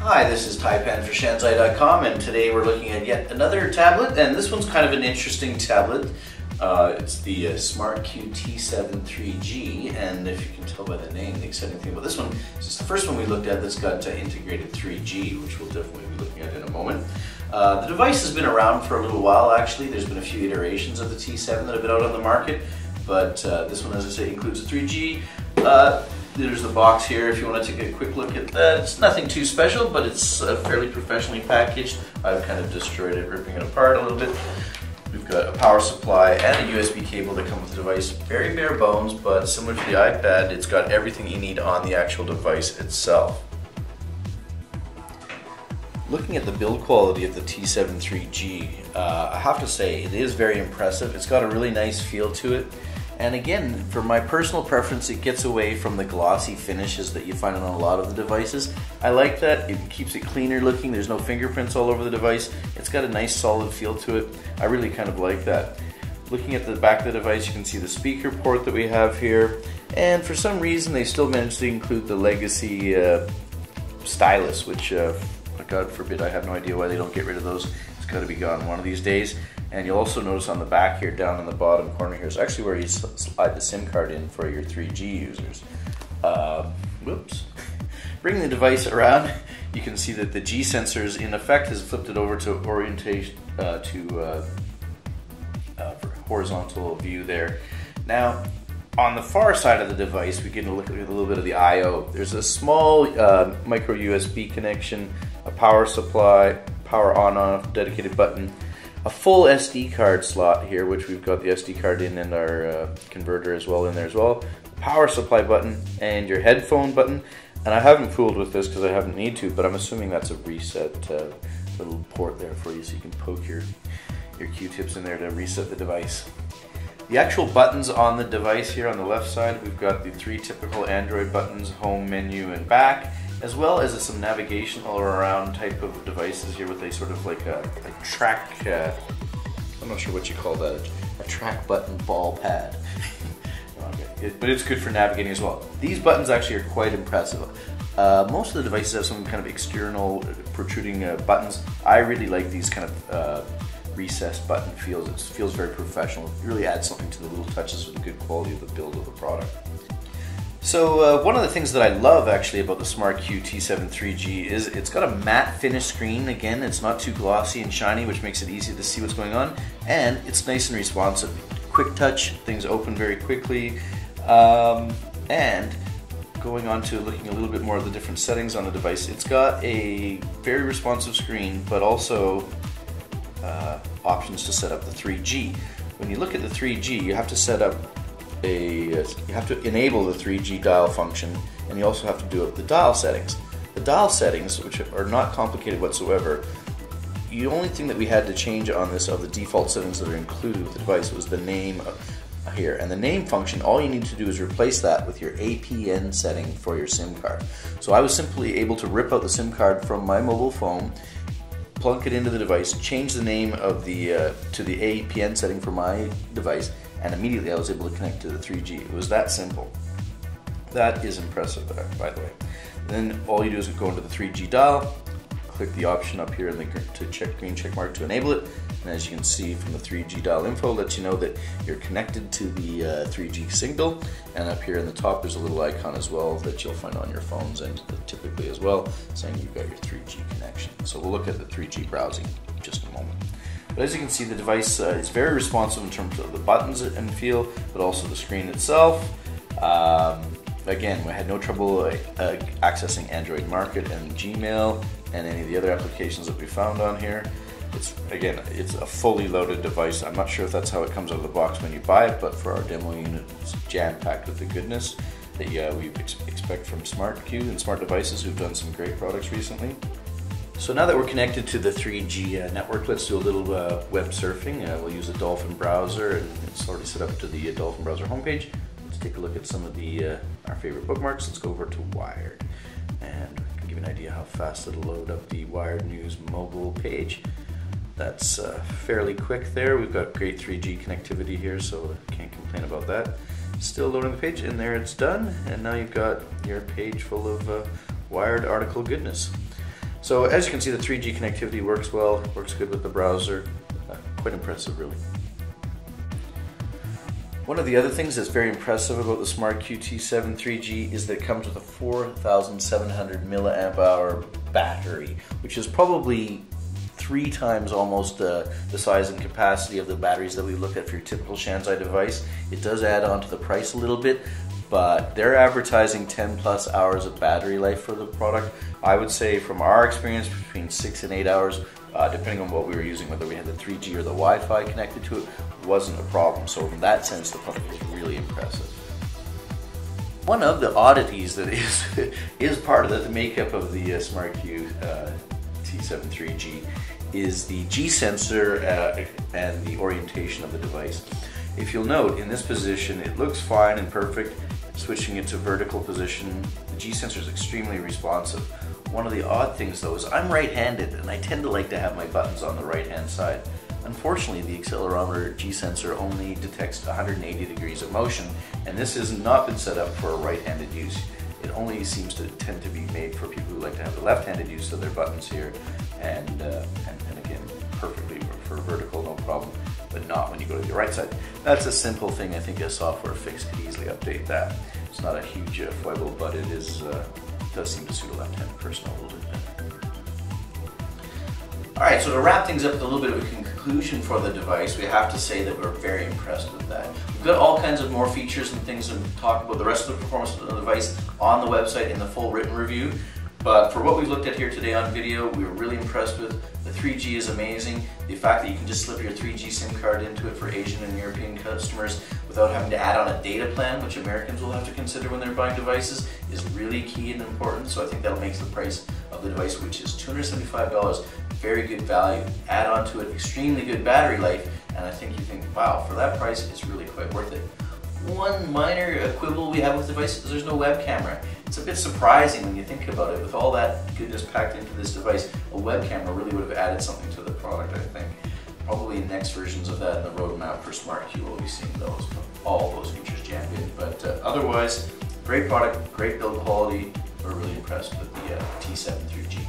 Hi, this is Tai Pan for Shanzai.com, and today we're looking at yet another tablet, and this one's kind of an interesting tablet. It's the SmartQ T7-3G, and if you can tell by the name, the exciting thing about this one is it's the first one we looked at that's got integrated 3G, which we'll definitely be looking at in a moment. The device has been around for a little while actually. There's been a few iterations of the T7 that have been out on the market, but this one, as I say, includes a 3G. There's the box here if you want to take a quick look at that. It's nothing too special, but it's fairly professionally packaged. I've kind of destroyed it, ripping it apart a little bit. We've got a power supply and a USB cable that come with the device. Very bare bones, but similar to the iPad, it's got everything you need on the actual device itself. Looking at the build quality of the T7-3G, I have to say it is very impressive. It's got a really nice feel to it. And again, for my personal preference, it gets away from the glossy finishes that you find on a lot of the devices. I like that. It keeps it cleaner looking. There's no fingerprints all over the device. It's got a nice solid feel to it. I really kind of like that. Looking at the back of the device, you can see the speaker port that we have here. And for some reason, they still managed to include the legacy stylus, which, God forbid, I have no idea why they don't get rid of those. It's got to be gone one of these days. And you'll also notice on the back here, down in the bottom corner here, is actually where you slide the SIM card in for your 3G users. Whoops. Bringing the device around, you can see that the G sensors, in effect, has flipped it over to orientation horizontal view there. Now, on the far side of the device, we get a look at a little bit of the I/O. There's a small micro USB connection, a power supply, power on/off, dedicated button, a full SD card slot here, which we've got the SD card in and our converter as well in there as well, power supply button, and your headphone button. And I haven't fooled with this because I haven't need to, but I'm assuming that's a reset little port there for you, so you can poke your Q-tips in there to reset the device. The actual buttons on the device here on the left side, we've got the three typical Android buttons, home, menu, and back, as well as some navigation all around type of devices here with a sort of like a track, I'm not sure what you call that, a track button ball pad. Okay. But it's good for navigating as well. These buttons actually are quite impressive. Most of the devices have some kind of external protruding buttons. I really like these kind of recessed button feels. It feels very professional. It really adds something to the little touches of the good quality of the build of the product. So one of the things that I love actually about the SmartQ T7-3G is it's got a matte finish screen. Again, it's not too glossy and shiny, which makes it easy to see what's going on, and it's nice and responsive. Quick touch, things open very quickly, and going on to looking a little bit more at the different settings on the device, it's got a very responsive screen, but also options to set up the 3G. When you look at the 3G, you have to set up you have to enable the 3G dial function, and you also have to do the dial settings. The dial settings, which are not complicated whatsoever, the only thing that we had to change on this of the default settings that are included with the device was the name here. And the name function, all you need to do is replace that with your APN setting for your SIM card. So I was simply able to rip out the SIM card from my mobile phone, plug it into the device, change the name of the to the APN setting for my device, and immediately I was able to connect to the 3G. It was that simple. That is impressive, by the way. Then all you do is go into the 3G dial, click the option up here in the green check mark to enable it, and as you can see from the 3G dial info, lets you know that you're connected to the 3G signal, and up here in the top there's a little icon as well that you'll find on your phones and typically as well, saying you've got your 3G connection. So we'll look at the 3G browsing in just a moment. But as you can see, the device is very responsive in terms of the buttons and feel, but also the screen itself. Again, we had no trouble accessing Android Market and Gmail and any of the other applications that we found on here. It's a fully loaded device. I'm not sure if that's how it comes out of the box when you buy it, but for our demo unit, it's jam-packed with the goodness that we expect from SmartQ and Smart Devices, who've done some great products recently. So now that we're connected to the 3G network, let's do a little web surfing. We'll use a Dolphin browser, and it's already set up to the Dolphin browser homepage. Let's take a look at some of our favorite bookmarks. Let's go over to Wired, and I can give you an idea how fast it'll load up the Wired News mobile page. That's fairly quick there. We've got great 3G connectivity here, so can't complain about that. Still loading the page, and there it's done. And now you've got your page full of Wired article goodness. So as you can see, the 3G connectivity works well, works good with the browser. Quite impressive, really. One of the other things that's very impressive about the SmartQ T7-3G is that it comes with a 4,700 milliamp hour battery, which is probably 3 times almost the size and capacity of the batteries that we look at for your typical Shanzai device. It does add on to the price a little bit, but they're advertising 10 plus hours of battery life for the product. I would say from our experience, between 6 and 8 hours, depending on what we were using, whether we had the 3G or the Wi-Fi connected to it, wasn't a problem. So in that sense, the product is really impressive. One of the oddities that is part of the makeup of the SmartQ T7-3G is the G sensor and the orientation of the device. If you'll note, in this position, it looks fine and perfect. Switching it to vertical position, the G sensor is extremely responsive. One of the odd things though is I'm right-handed and I tend to like to have my buttons on the right-hand side. Unfortunately, the accelerometer G sensor only detects 180 degrees of motion, and this has not been set up for a right-handed use. It only seems to tend to be made for people who like to have the left-handed use of their buttons here, and again, perfectly for vertical, no problem, but not when you go to the right side. That's a simple thing. I think a software fix could easily update that. It's not a huge foible, but it is does seem to suit a left-handed person a little bit better. Alright, so to wrap things up with a little bit of a conclusion for the device, we have to say that we're very impressed with that. We've got all kinds of more features and things to talk about the rest of the performance of the device on the website in the full written review. But for what we've looked at here today on video, we were really impressed with. The 3G is amazing. The fact that you can just slip your 3G SIM card into it for Asian and European customers without having to add on a data plan, which Americans will have to consider when they're buying devices, is really key and important. So I think that makes the price of the device, which is $275, very good value. Add on to it extremely good battery life, and I think you think, wow, for that price, it's really quite worth it. One minor quibble we have with the device is there's no web camera. It's a bit surprising when you think about it. With all that goodness packed into this device, a web camera really would have added something to the product, I think. Probably in next versions of that in the roadmap for SmartQ, we'll be seeing those, all those features jammed in. But otherwise, great product, great build quality. We're really impressed with the T7 3G.